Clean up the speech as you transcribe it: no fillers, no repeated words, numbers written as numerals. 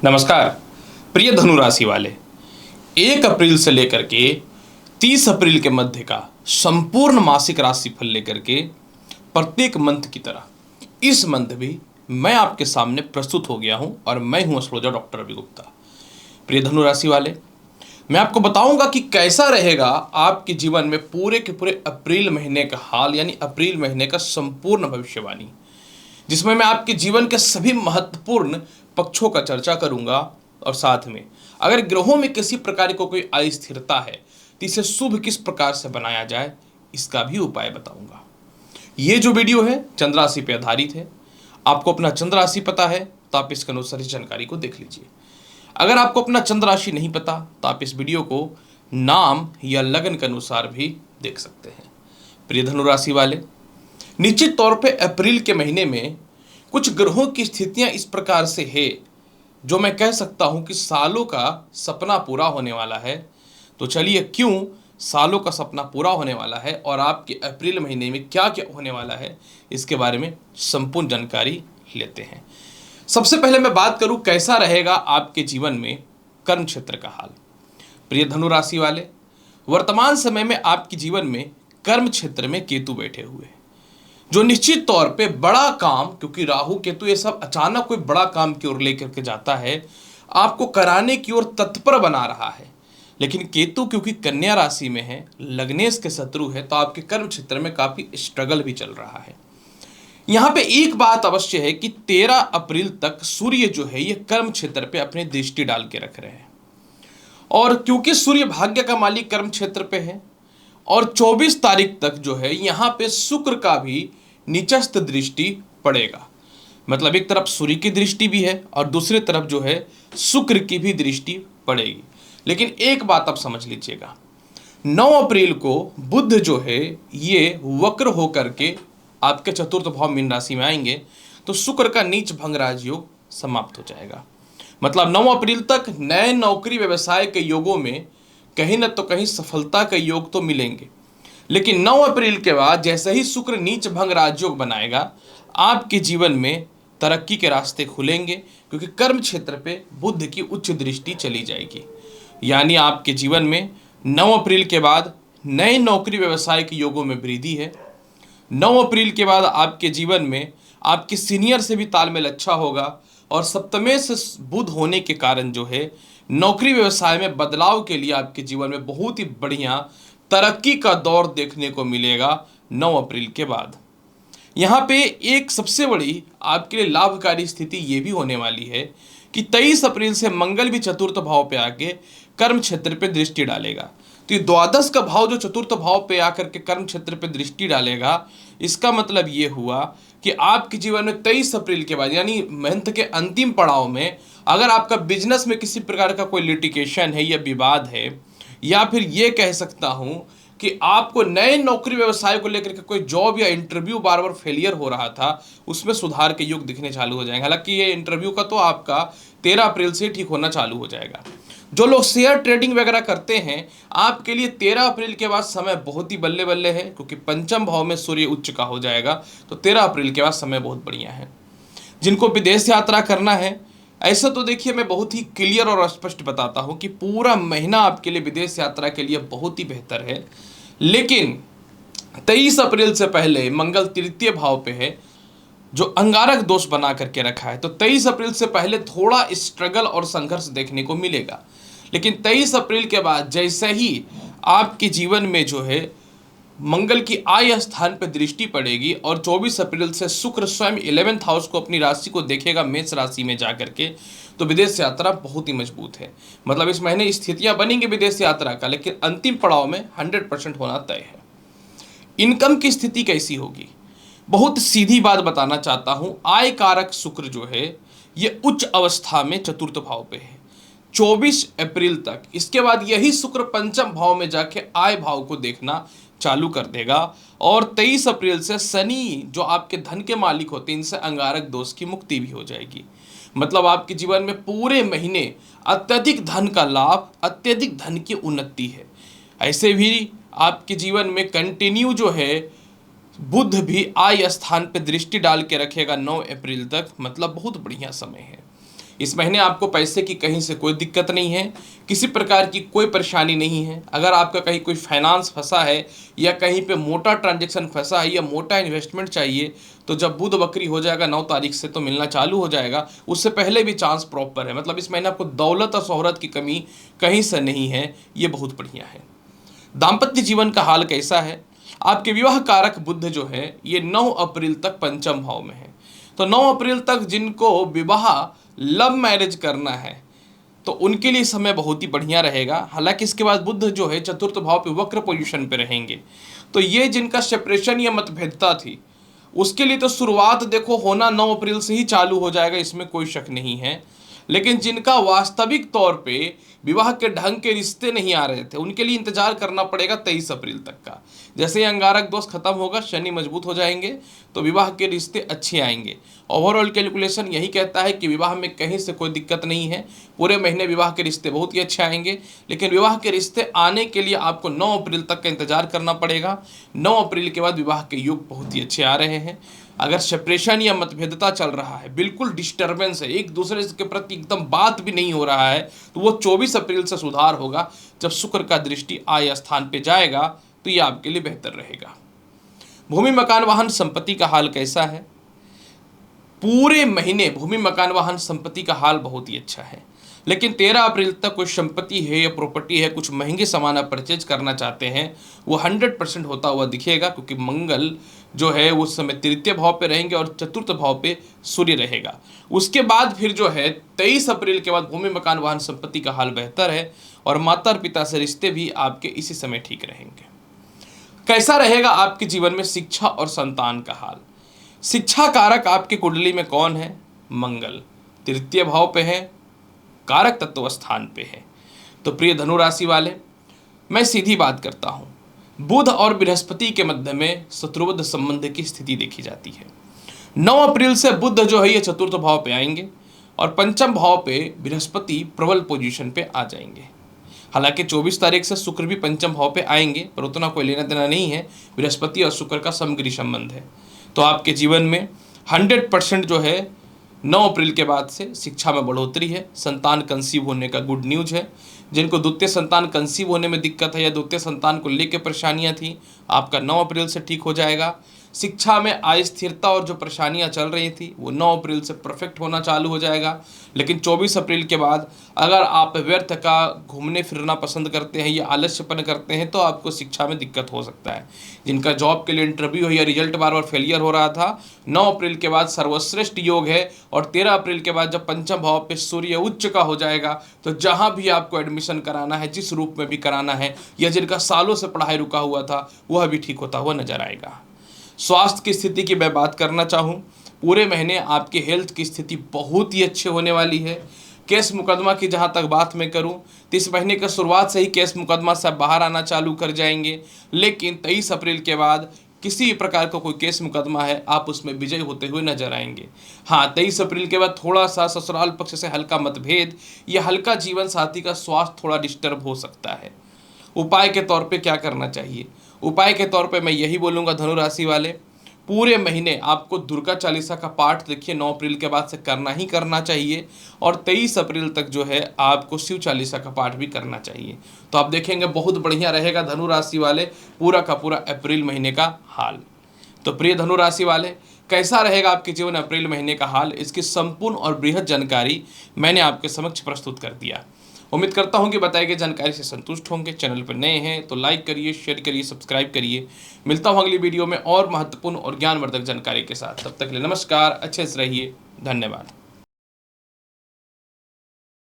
नमस्कार प्रिय धनु राशि वाले। 1 अप्रैल से लेकर के 30 अप्रैल के मध्य का संपूर्ण मासिक राशिफल लेकर के प्रत्येक मंथ की तरह इस मंथ भी मैं आपके सामने प्रस्तुत हो गया हूं और मैं हूं एस्ट्रोलॉजर डॉक्टर रवि गुप्ता। प्रिय धनु राशि वाले, मैं आपको बताऊंगा कि कैसा रहेगा आपके जीवन में पूरे के पूरे अप्रैल महीने का हाल, यानी अप्रैल महीने का संपूर्ण भविष्यवाणी, जिसमें मैं आपके जीवन के सभी महत्वपूर्ण पक्षों का चर्चा करूंगा और साथ में अगर ग्रहों में किसी प्रकार को कोई अस्थिरता है तो इसे शुभ किस प्रकार से बनाया जाए इसका भी उपाय बताऊंगा। ये जो वीडियो है चंद्र राशि पे आधारित है। आपको अपना चंद्र राशि पता है तो आप इसके अनुसार इस जानकारी को देख लीजिए। अगर आपको अपना चंद्र राशि नहीं पता तो आप इस वीडियो को नाम या लगन के अनुसार भी देख सकते हैं। प्रिय धनु राशि वाले, निश्चित तौर पे अप्रैल के महीने में कुछ ग्रहों की स्थितियां इस प्रकार से है जो मैं कह सकता हूं कि सालों का सपना पूरा होने वाला है। तो चलिए, क्यों सालों का सपना पूरा होने वाला है और आपके अप्रैल महीने में क्या क्या होने वाला है इसके बारे में संपूर्ण जानकारी लेते हैं। सबसे पहले मैं बात करूं कैसा रहेगा आपके जीवन में कर्म क्षेत्र का हाल। प्रिय धनु राशि वाले, वर्तमान समय में आपके जीवन में कर्म क्षेत्र में केतु बैठे हुए हैं जो निश्चित तौर पे बड़ा काम, क्योंकि राहु केतु ये सब अचानक कोई बड़ा काम की ओर लेकर के जाता है, आपको कराने की ओर तत्पर बना रहा है। लेकिन केतु क्योंकि कन्या राशि में है, लग्नेश के शत्रु है, तो आपके कर्म क्षेत्र में काफी स्ट्रगल भी चल रहा है। यहाँ पे एक बात अवश्य है कि 13 अप्रैल तक सूर्य जो है ये कर्म क्षेत्र पे अपनी दृष्टि डाल के रख रहे हैं और क्योंकि सूर्य भाग्य का मालिक कर्म क्षेत्र पे है और 24 तारीख तक जो है यहाँ पे शुक्र का भी नीचस्थ दृष्टि पड़ेगा। मतलब एक तरफ सूर्य की दृष्टि भी है और दूसरी तरफ जो है शुक्र की भी दृष्टि पड़ेगी। लेकिन एक बात आप समझ लीजिएगा, 9 अप्रैल को बुध जो है ये वक्र होकर के आपके चतुर्थ भाव मीन राशि में आएंगे तो शुक्र का नीच भंग राजयोग समाप्त हो जाएगा। मतलब 9 अप्रैल तक नए नौकरी व्यवसाय के योगों में कहीं न तो कहीं सफलता के योग तो मिलेंगे, लेकिन 9 अप्रैल के बाद जैसे ही शुक्र नीच भंग राजयोग बनाएगा आपके जीवन में तरक्की के रास्ते खुलेंगे, क्योंकि कर्म क्षेत्र पे बुध की उच्च दृष्टि चली जाएगी। यानी आपके जीवन में 9 अप्रैल के बाद नए नौकरी व्यवसाय के योगों में वृद्धि है। 9 अप्रैल के बाद आपके जीवन में आपके सीनियर से भी तालमेल अच्छा होगा और सप्तमे से बुध होने के कारण जो है नौकरी व्यवसाय में बदलाव के लिए आपके जीवन में बहुत ही बढ़िया तरक्की का दौर देखने को मिलेगा 9 अप्रैल के बाद। यहाँ पे एक सबसे बड़ी आपके लिए लाभकारी स्थिति ये भी होने वाली है कि 23 अप्रैल से मंगल भी चतुर्थ भाव पे आके कर्म क्षेत्र पे दृष्टि डालेगा। तो ये द्वादश का भाव जो चतुर्थ भाव पे आकर के कर्म क्षेत्र पे दृष्टि डालेगा, इसका मतलब ये हुआ कि आपके जीवन में 23 अप्रैल के बाद यानी मंथ के अंतिम पड़ाव में अगर आपका बिजनेस में किसी प्रकार का कोई लिटिगेशन है या विवाद है, या फिर ये कह सकता हूं कि आपको नए नौकरी व्यवसाय को लेकर के कोई जॉब या इंटरव्यू बार बार फेलियर हो रहा था, उसमें सुधार के योग दिखने चालू हो जाएंगे। हालांकि ये इंटरव्यू का तो आपका 13 अप्रैल से ठीक होना चालू हो जाएगा। जो लोग शेयर ट्रेडिंग वगैरह करते हैं आपके लिए 13 अप्रैल के बाद समय बहुत ही बल्ले बल्ले है, क्योंकि पंचम भाव में सूर्य उच्च का हो जाएगा। तो 13 अप्रैल के बाद समय बहुत बढ़िया है। जिनको विदेश यात्रा करना है, ऐसा तो देखिए मैं बहुत ही क्लियर और स्पष्ट बताता हूं कि पूरा महीना आपके लिए विदेश यात्रा के लिए बहुत ही बेहतर है। लेकिन 23 अप्रैल से पहले मंगल तृतीय भाव पे है जो अंगारक दोष बना करके रखा है, तो 23 अप्रैल से पहले थोड़ा स्ट्रगल और संघर्ष देखने को मिलेगा। लेकिन 23 अप्रैल के बाद जैसे ही आपके जीवन में जो है मंगल की आय स्थान पर दृष्टि पड़ेगी और 24 अप्रैल से शुक्र स्वयं 11th हाउस को अपनी राशि को देखेगा मेष राशि में जाकर के, तो विदेश यात्रा बहुत ही मजबूत है। मतलब इस महीने स्थितियां बनेंगी विदेश यात्रा का, लेकिन अंतिम पड़ाव में 100% होना तय है। इनकम की स्थिति कैसी होगी, बहुत सीधी बात बताना चाहता हूं। आय कारक शुक्र जो है ये उच्च अवस्था में चतुर्थ भाव पे है 24 अप्रैल तक। इसके बाद यही शुक्र पंचम भाव में जाके आय भाव को देखना चालू कर देगा और 23 अप्रैल से शनि जो आपके धन के मालिक होते हैं इनसे अंगारक दोष की मुक्ति भी हो जाएगी। मतलब आपके जीवन में पूरे महीने अत्यधिक धन का लाभ, अत्यधिक धन की उन्नति है। ऐसे भी आपके जीवन में कंटिन्यू जो है बुध भी आय स्थान पर दृष्टि डाल के रखेगा 9 अप्रैल तक। मतलब बहुत बढ़िया समय है। इस महीने आपको पैसे की कहीं से कोई दिक्कत नहीं है, किसी प्रकार की कोई परेशानी नहीं है। अगर आपका कहीं कोई फाइनेंस फंसा है या कहीं पे मोटा ट्रांजैक्शन फंसा है या मोटा इन्वेस्टमेंट चाहिए, तो जब बुध वक्री हो जाएगा 9 तारीख से तो मिलना चालू हो जाएगा। उससे पहले भी चांस प्रॉपर है, मतलब इस महीने आपको दौलत और शोहरत की कमी कहीं से नहीं है, ये बहुत बढ़िया है। दाम्पत्य जीवन का हाल कैसा है? आपके विवाह कारक बुध जो है ये 9 अप्रैल तक पंचम भाव में है। तो 9 अप्रैल तक जिनको विवाह लव मैरिज करना है तो उनके लिए समय बहुत ही बढ़िया रहेगा। हालांकि इसके बाद बुध जो है चतुर्थ भाव पे वक्र पोजीशन पे रहेंगे, तो ये जिनका सेपरेशन या मतभेदता थी उसके लिए तो शुरुआत देखो होना 9 अप्रैल से ही चालू हो जाएगा, इसमें कोई शक नहीं है। लेकिन जिनका वास्तविक तौर पे विवाह के ढंग के रिश्ते नहीं आ रहे थे उनके लिए इंतजार करना पड़ेगा 23 अप्रैल तक का। जैसे ही अंगारक दोष खत्म होगा, शनि मजबूत हो जाएंगे, तो विवाह के रिश्ते अच्छे आएंगे। ओवरऑल कैलकुलेशन यही कहता है कि विवाह में कहीं से कोई दिक्कत नहीं है, पूरे महीने विवाह के रिश्ते बहुत ही अच्छे आएंगे। लेकिन विवाह के रिश्ते आने के लिए आपको 9 अप्रैल तक का इंतजार करना पड़ेगा। 9 अप्रैल के बाद विवाह के योग बहुत ही अच्छे आ रहे हैं। अगर सेपरेशन या मतभेदता चल रहा है, बिल्कुल डिस्टर्बेंस है, एक दूसरे के प्रति एकदम बात भी नहीं हो रहा है, तो वो 24 अप्रैल से सुधार होगा जब शुक्र का दृष्टि आय स्थान पे जाएगा, तो ये आपके लिए बेहतर रहेगा। भूमि मकान वाहन संपत्ति का हाल कैसा है? पूरे महीने भूमि मकान वाहन संपत्ति का हाल बहुत ही अच्छा है। लेकिन 13 अप्रैल तक कोई संपत्ति है या प्रॉपर्टी है, कुछ महंगे सामान आप परचेज करना चाहते हैं, वो 100% होता हुआ दिखेगा, क्योंकि मंगल जो है उस समय तृतीय भाव पे रहेंगे और चतुर्थ भाव पे सूर्य रहेगा। उसके बाद फिर जो है 23 अप्रैल के बाद भूमि मकान वाहन संपत्ति का हाल बेहतर है और माता पिता से रिश्ते भी आपके इसी समय ठीक रहेंगे। कैसा रहेगा आपके जीवन में शिक्षा और संतान का हाल? शिक्षा कारक आपकी कुंडली में कौन है? मंगल तृतीय भाव पे है, कारक तत्व स्थान पे है। तो प्रिय धनु राशि वाले, मैं सीधी बात करता हूं, बुध और बृहस्पति के मध्य में शत्रुबद्ध संबंध की स्थिति देखी जाती है। 9 अप्रैल से बुध जो है ये चतुर्थ भाव पे आएंगे और पंचम भाव पे बृहस्पति प्रबल पोजीशन पे आ जाएंगे। हालांकि 24 तारीख से शुक्र भी पंचम भाव पे आएंगे, पर उतना कोई लेना देना नहीं है, बृहस्पति और शुक्र का समग्री संबंध है। तो आपके जीवन में 100% जो है 9 अप्रैल के बाद से शिक्षा में बढ़ोतरी है, संतान कंसीव होने का गुड न्यूज है। जिनको द्वितीय संतान कंसीव होने में दिक्कत है या द्वितीय संतान को लेकर परेशानियां थी, आपका 9 अप्रैल से ठीक हो जाएगा। शिक्षा में अस्थिरता और जो परेशानियां चल रही थी वो 9 अप्रैल से परफेक्ट होना चालू हो जाएगा। लेकिन 24 अप्रैल के बाद अगर आप व्यर्थ का घूमने फिरना पसंद करते हैं या आलस्यपन करते हैं तो आपको शिक्षा में दिक्कत हो सकता है। जिनका जॉब के लिए इंटरव्यू है या रिजल्ट बार बार फेलियर हो रहा था, 9 अप्रैल के बाद सर्वश्रेष्ठ योग है। और 13 अप्रैल के बाद जब पंचम भाव पे सूर्य उच्च का हो जाएगा तो जहाँ भी आपको एडमिशन कराना है, जिस रूप में भी कराना है, या जिनका सालों से पढ़ाई रुका हुआ था वह भी ठीक होता हुआ नजर आएगा। स्वास्थ्य की स्थिति की मैं बात करना चाहूँ, पूरे महीने आपके हेल्थ की स्थिति बहुत ही अच्छे होने वाली है। केस मुकदमा की जहाँ तक बात मैं करूँ तो इस महीने का शुरुआत से ही केस मुकदमा से बाहर आना चालू कर जाएंगे। लेकिन 23 अप्रैल के बाद किसी भी प्रकार का कोई केस मुकदमा है, आप उसमें विजय होते हुए नजर आएंगे। हाँ, 23 अप्रैल के बाद थोड़ा सा ससुराल पक्ष से हल्का मतभेद या हल्का जीवन साथी का स्वास्थ्य थोड़ा डिस्टर्ब हो सकता है। उपाय के तौर पे क्या करना चाहिए? उपाय के तौर पे मैं यही बोलूँगा धनु राशि वाले, पूरे महीने आपको दुर्गा चालीसा का पाठ देखिए 9 अप्रैल के बाद से करना ही करना चाहिए और 23 अप्रैल तक जो है आपको शिव चालीसा का पाठ भी करना चाहिए। तो आप देखेंगे बहुत बढ़िया रहेगा धनु राशि वाले पूरा का पूरा अप्रैल महीने का हाल। तो प्रिय धनु राशि वाले, कैसा रहेगा आपके जीवन अप्रैल महीने का हाल, इसकी संपूर्ण और बृहद जानकारी मैंने आपके समक्ष प्रस्तुत कर दिया। उम्मीद करता हूं कि बताई गई जानकारी से संतुष्ट होंगे। चैनल पर नए हैं तो लाइक करिए, शेयर करिए, सब्सक्राइब करिए। मिलता हूं अगली वीडियो में और महत्वपूर्ण और ज्ञानवर्धक जानकारी के साथ। तब तक के लिए नमस्कार, अच्छे से रहिए, धन्यवाद।